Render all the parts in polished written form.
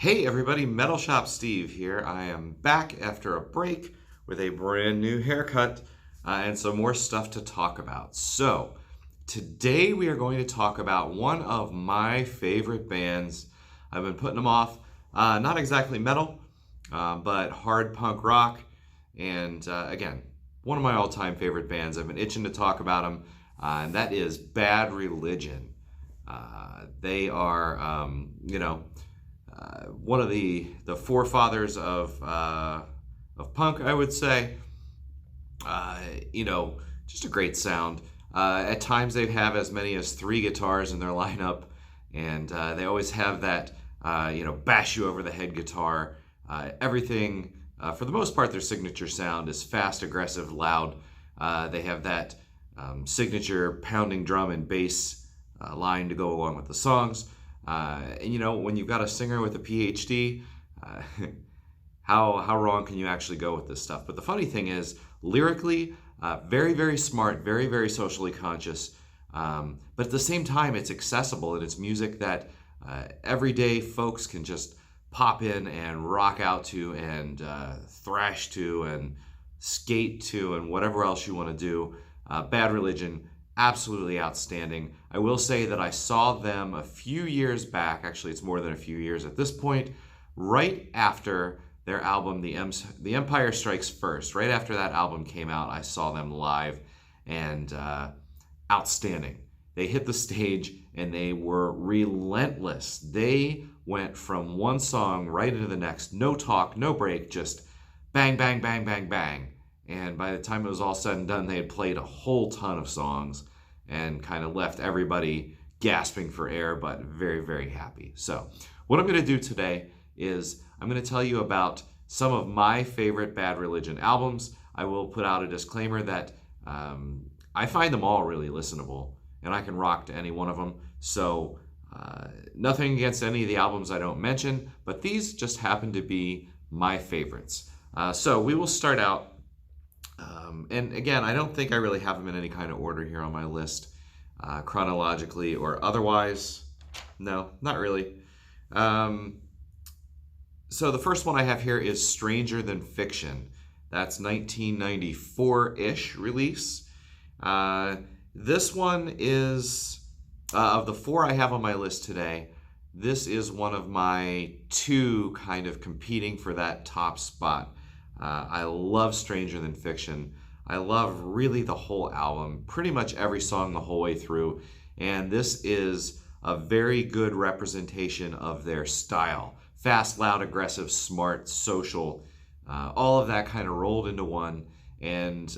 Hey everybody, Metal Shop Steve here. I am back after a break with a brand new haircut and some more stuff to talk about. So, today we are going to talk about one of my favorite bands. I've been putting them off, not exactly metal, but hard punk rock. And again, one of my all time favorite bands. I've been itching to talk about them, and that is Bad Religion. They are, one of the forefathers of punk, I would say. Uh, just a great sound. At times they have as many as three guitars in their lineup, and they always have that bash you over the head guitar. Everything, for the most part, their signature sound is fast, aggressive, loud. They have that signature pounding drum and bass line to go along with the songs. When you've got a singer with a PhD, uh, how wrong can you actually go with this stuff? But the funny thing is, lyrically, very, very smart, very, very socially conscious. But at the same time, it's accessible and it's music that everyday folks can just pop in and rock out to and thrash to and skate to and whatever else you want to do. Bad Religion, absolutely outstanding. I will say that I saw them a few years back. Actually, it's more than a few years at this point, right after their album, The Empire Strikes First. Right after that album came out, I saw them live, and outstanding. They hit the stage and they were relentless. They went from one song right into the next, no talk, no break, just bang, bang, bang, bang, bang. And by the time it was all said and done, they had played a whole ton of songs and kind of left everybody gasping for air, but very, very happy. So what I'm going to do today is I'm going to tell you about some of my favorite Bad Religion albums. I will put out a disclaimer that I find them all really listenable, and I can rock to any one of them. So nothing against any of the albums I don't mention, but these just happen to be my favorites. So we will start out. And again, I don't think I really have them in any kind of order here on my list, chronologically or otherwise. No, not really. So the first one I have here is Stranger Than Fiction. That's 1994-ish release. This one is, of the four I have on my list today, this is one of my two kind of competing for that top spot. I love Stranger Than Fiction. I love really the whole album, pretty much every song the whole way through. And this is a very good representation of their style. Fast, loud, aggressive, smart, social, all of that kind of rolled into one. And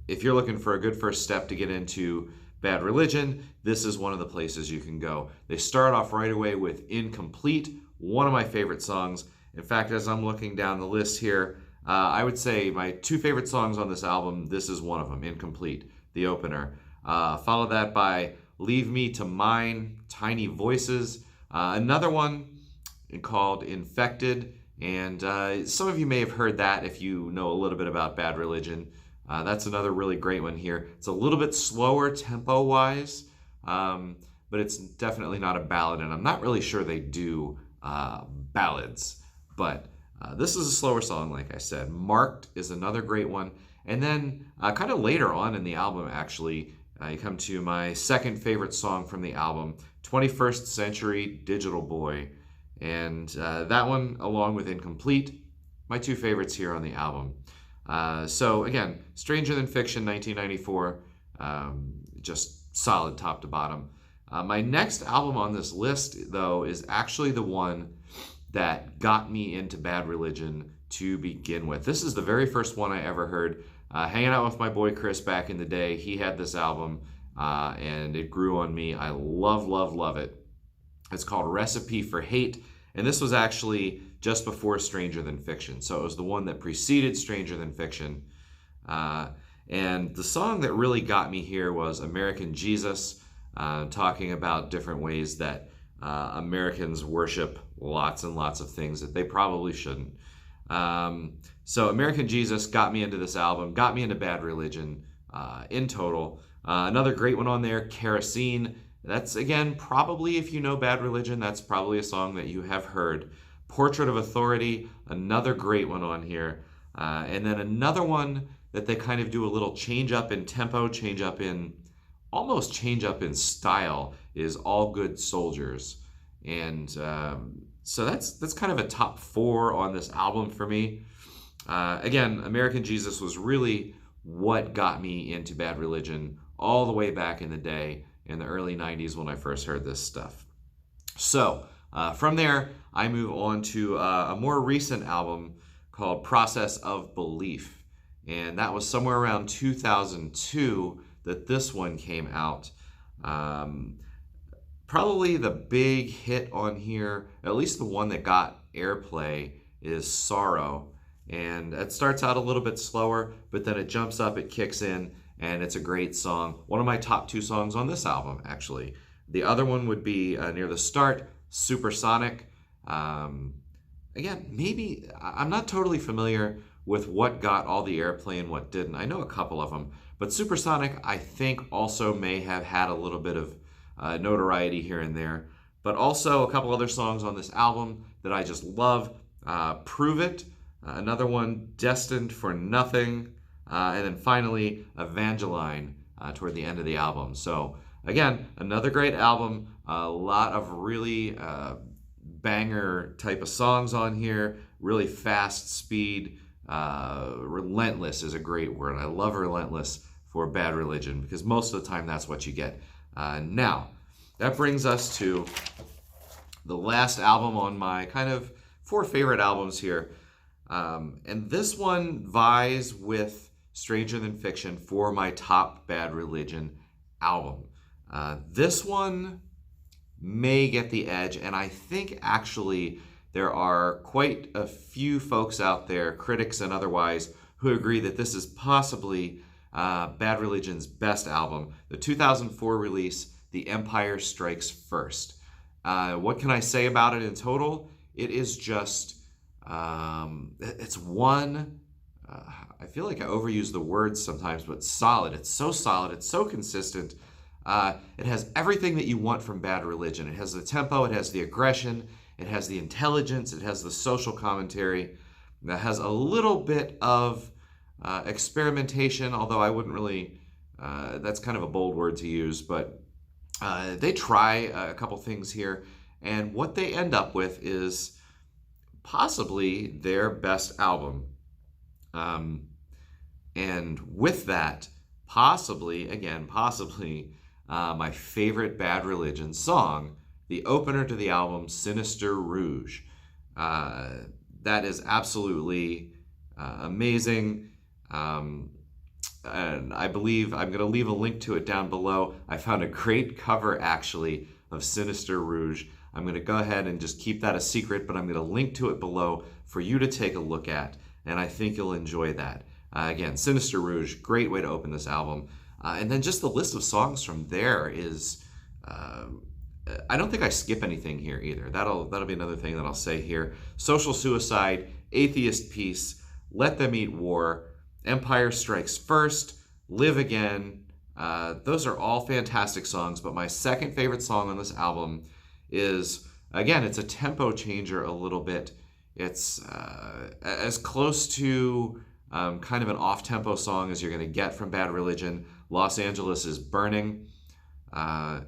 if you're looking for a good first step to get into Bad Religion, this is one of the places you can go. They start off right away with Incomplete, one of my favorite songs. In fact, as I'm looking down the list here, I would say my two favorite songs on this album, this is one of them, Incomplete, the opener. Follow that by Leave Me to Mine, Tiny Voices. Another one called Infected, and some of you may have heard that if you know a little bit about Bad Religion. That's another really great one here. It's a little bit slower tempo-wise, but it's definitely not a ballad, and I'm not really sure they do ballads. But this is a slower song, like I said. Marked is another great one. And then kind of later on in the album, actually, you come to my second favorite song from the album, 21st Century Digital Boy. And that one, along with Incomplete, my two favorites here on the album. So again, Stranger Than Fiction, 1994, just solid top to bottom. My next album on this list, though, is actually the one that got me into Bad Religion to begin with. This is the very first one I ever heard. Hanging out with my boy Chris back in the day, he had this album, and it grew on me. I love, love, love it. It's called Recipe for Hate, and this was actually just before Stranger Than Fiction, so it was the one that preceded Stranger Than Fiction. And the song that really got me here was American Jesus, talking about different ways that Americans worship lots and lots of things that they probably shouldn't. So American Jesus got me into this album, got me into Bad Religion in total. Another great one on there, Kerosene. That's, again, probably, if you know Bad Religion, that's probably a song that you have heard. Portrait of Authority, another great one on here. And then another one that they kind of do a little change up in tempo, almost change up in style, is All Good Soldiers. And so that's kind of a top 4 on this album for me. Again, American Jesus was really what got me into Bad Religion all the way back in the day, in the early 90s when I first heard this stuff. So from there, I move on to a more recent album called Process of Belief. And that was somewhere around 2002 that this one came out. Probably the big hit on here, at least the one that got airplay, is Sorrow. And it starts out a little bit slower, but then it jumps up, it kicks in, and it's a great song. One of my top 2 songs on this album, actually. The other one would be near the start, Supersonic. Again, maybe, I'm not totally familiar with what got all the airplay and what didn't. I know a couple of them, but Supersonic, I think, also may have had a little bit of notoriety here and there. But also a couple other songs on this album that I just love. Prove It, another one, Destined for Nothing, and then finally Evangeline toward the end of the album. So again, another great album, a lot of really banger type of songs on here, really fast speed. Relentless is a great word. I love Relentless for Bad Religion because most of the time that's what you get. Now, that brings us to the last album on my kind of 4 favorite albums here. And this one vies with Stranger Than Fiction for my top Bad Religion album. This one may get the edge, and I think actually there are quite a few folks out there, critics and otherwise, who agree that this is possibly Bad Religion's best album. The 2004 release, The Empire Strikes First. What can I say about it in total? It is just, it's one, I feel like I overuse the words sometimes, but solid. It's so solid. It's so consistent. It has everything that you want from Bad Religion. It has the tempo. It has the aggression. It has the intelligence. It has the social commentary. It has a little bit of experimentation, although I wouldn't really, that's kind of a bold word to use, but they try a couple things here. And what they end up with is possibly their best album. And with that, possibly, my favorite Bad Religion song, the opener to the album, Sinister Rouge. That is absolutely amazing. And I believe I'm going to leave a link to it down below. I found a great cover, actually, of Sinister Rouge. I'm going to go ahead and just keep that a secret, but I'm going to link to it below for you to take a look at, and I think you'll enjoy that. Again, Sinister Rouge, great way to open this album. And then just the list of songs from there is, I don't think I skip anything here either. That'll be another thing that I'll say here. Social Suicide, Atheist Peace, Let Them Eat War, Empire Strikes First, Live Again. Those are all fantastic songs, but my second favorite song on this album is, again, it's a tempo changer a little bit. It's as close to kind of an off-tempo song as you're going to get from Bad Religion. Los Angeles is Burning. That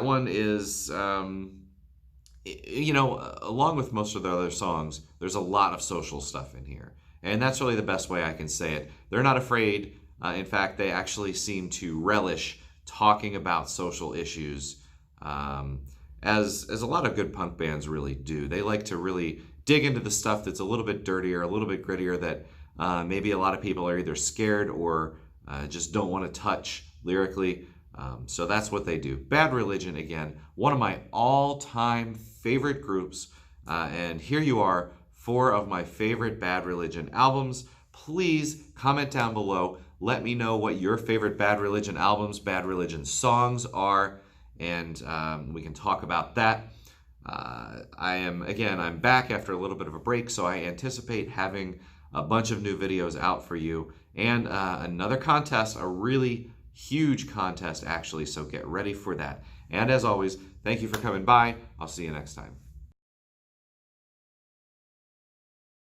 one is, along with most of the other songs, there's a lot of social stuff in here. And that's really the best way I can say it. They're not afraid. In fact, they actually seem to relish talking about social issues, as a lot of good punk bands really do. They like to really dig into the stuff that's a little bit dirtier, a little bit grittier, that maybe a lot of people are either scared or just don't want to touch lyrically. So that's what they do. Bad Religion, again, one of my all-time favorite groups. And here you are, 4 of my favorite Bad Religion albums. Please comment down below. Let me know what your favorite Bad Religion albums, Bad Religion songs are, and we can talk about that. I'm back after a little bit of a break, so I anticipate having a bunch of new videos out for you, and another contest, a really Huge contest, actually, so get ready for that. And as always, thank you for coming by. I'll see you next time.